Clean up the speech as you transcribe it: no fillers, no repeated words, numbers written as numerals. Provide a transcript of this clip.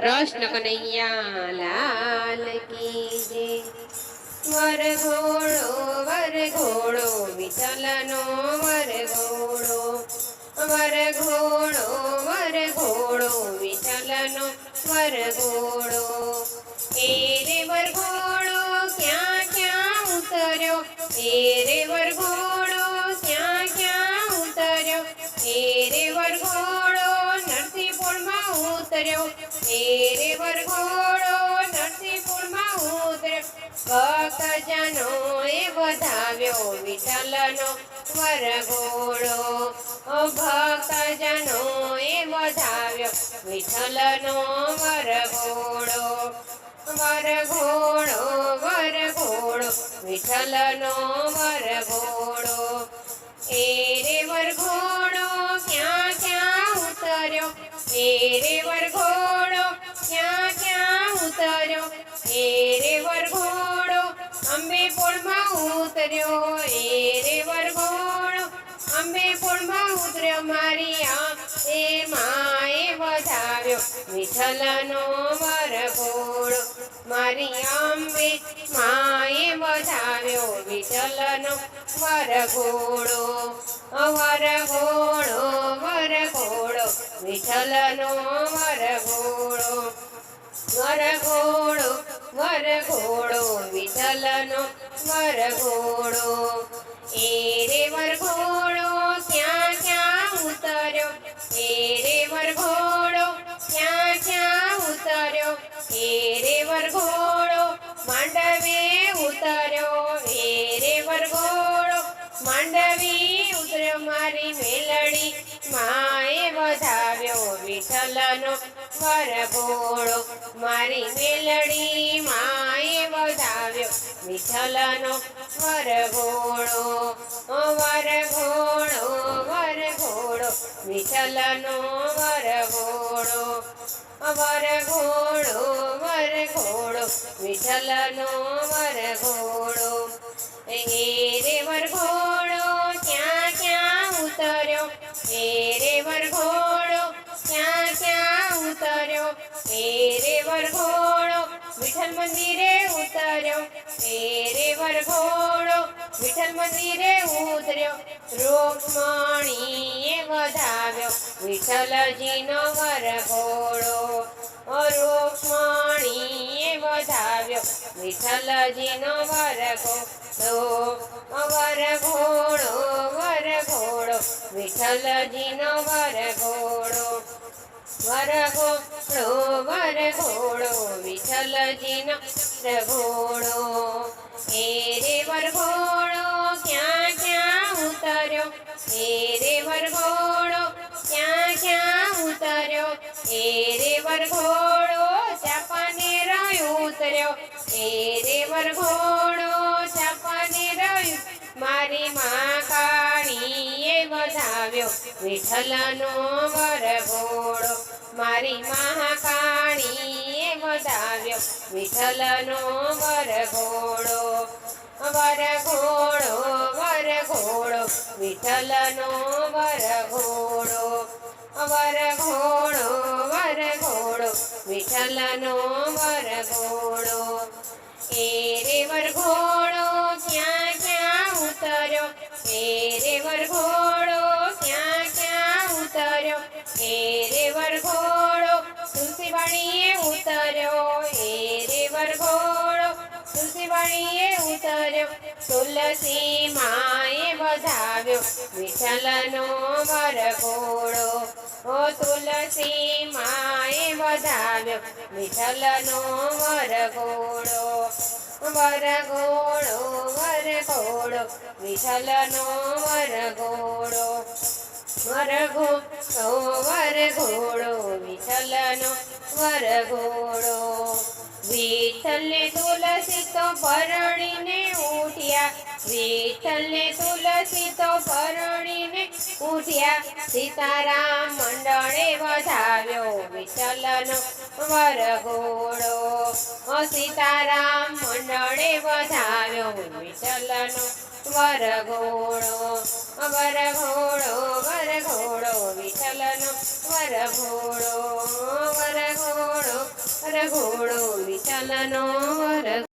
કૃષ્ણ કનૈયા લાલ કી જય। વરઘોડો વિઠ્ઠલનો વરઘોડો, વરઘોડો વિઠ્ઠલનો વરઘોડો। એ રે વરઘોડો ક્યાં ક્યાં ઉતર્યો, એ રે વરઘોડો ક્યાં ક્યાં ઉતર્યો, એ રે વરઘોડો નરસિંહપુરમાં ઉતર્યો, એ રે વરઘોડો નરસિંહપુરમાં ઉતર્યો। ભક્તજનોએ વધાવ્યો વિઠ્ઠલનો વરઘોડો, ભક્તજનોએ વધાવ્યો વિઠ્ઠલનો વરઘોડો, વરઘોડો વિઠ્ઠલનો વરઘોડો। એ રે વરઘોડો ક્યાં ક્યાં ઉતર્યો, એ રે વરઘોડો ક્યાં ક્યાં ઉતર્યો, એ રે વરઘોડો અંબેપોળમાં ઉતર્યો, એ રે વરઘોડો અંબેપોળમાં ઉતર્યો। મારી એ માએ વધાવ્યો વિઠ્ઠલનો વરઘોડો, મારી અંબે માએ વધાવ્યો વિઠ્ઠલનો વરઘોડો, વરઘોડો વિઠ્ઠલનો વરઘોડો, વરઘોડો વિઠ્ઠલનો વરઘોડો। એ રે વરઘોડો ક્યાં ક્યાં ઉતર્યો, એ રે વરઘોડો ક્યાં ક્યાં ઉતર્યો, એ રે વરઘોડો માંડવે ઉતર્યો, એ રે વરઘોડો માંડવી ઉતર્યો। મારી મેલડી માએ વધાવ્યો વિઠ્ઠલનો વરઘોડો, મારી મેલડી માએ વધાવ્યો વિઠ્ઠલનો વરઘોડો, વરઘોડો વિઠ્ઠલનો વરઘોડો, વરઘોડો વિઠ્ઠલનો વરઘોડો। એ રે વરઘોડો ક્યાં ક્યાં ઉતર્યો, એ રે વરઘોડો ક્યાં ક્યાં ઉતર્યો, એ રે વરઘોડો વિઠ્ઠલ મંદિરે ઉતર્યો, એ રે વરઘોડો વિઠ્ઠલ મંદિરે ઉતર્યો। રૂકમણીએ વધાવ્યો વિઠ્ઠલજીનો વરઘોડો, રૂકમણીએ વધાવ્યો વિઠ્ઠલજીનો વરઘોડો, વરઘોડો વિઠ્ઠલજીનો વરઘોડો, વરઘોડો વિઠ્ઠલજીનો વરઘોડો। એ રે વરઘોડો ક્યાં ક્યાં ઉતર્યો, એ રે વરઘોડો ક્યાં ક્યાં ઉતર્યો, એ રે વરઘોડો ચાંપાનેર ઉતર્યો, એ રે વરઘોડો ચાંપાનેર। મારી મા કાળીએ વધાવ્યો વિઠ્ઠલનો વરઘોડો, મારી મહાકાળીએ વધાવ્યો વિઠ્ઠલનો વરઘોડો, વરઘોડો વિઠ્ઠલનો વરઘોડો, વરઘોડો વિઠ્ઠલનો વરઘોડો। એ રે વરઘોડો ક્યાં ક્યાં ઉતર્યો, એ રે વરઘોડો ક્યાં ક્યાં ઉતર્યો, એ રે વરઘોડો તુલસીવાડીએ ઉતર્યો, એ રે વરઘોડો તુલસીવાડીએ ઉતર્યો। તુલસી માએ વધાવ્યો વિઠ્ઠલનો વરઘોડો, ઓ તુલસી માએ વધાવ્યો વિઠ્ઠલનો વરઘોડો, વરઘોડો વિઠ્ઠલનો વરઘોડો, વરઘોડો વિઠ્ઠલનો વરઘોડો। વિઠ્ઠલને તુલસી તો પરણીને ઉઠ્યા, વિઠ્ઠલને તુલસી તો પરણીને ઉઠ્યા। સીતારામ મંડળે વધાવ્યો વિઠ્ઠલનો વરઘોડો, સીતારામ મંડળે વધાવ્યો વિઠ્ઠલનો વરઘોડો, વરઘોડો વિઠ્ઠલનો વરઘોડો, વરઘોડો વરઘોડો વિઠ્ઠલનો વરઘોડો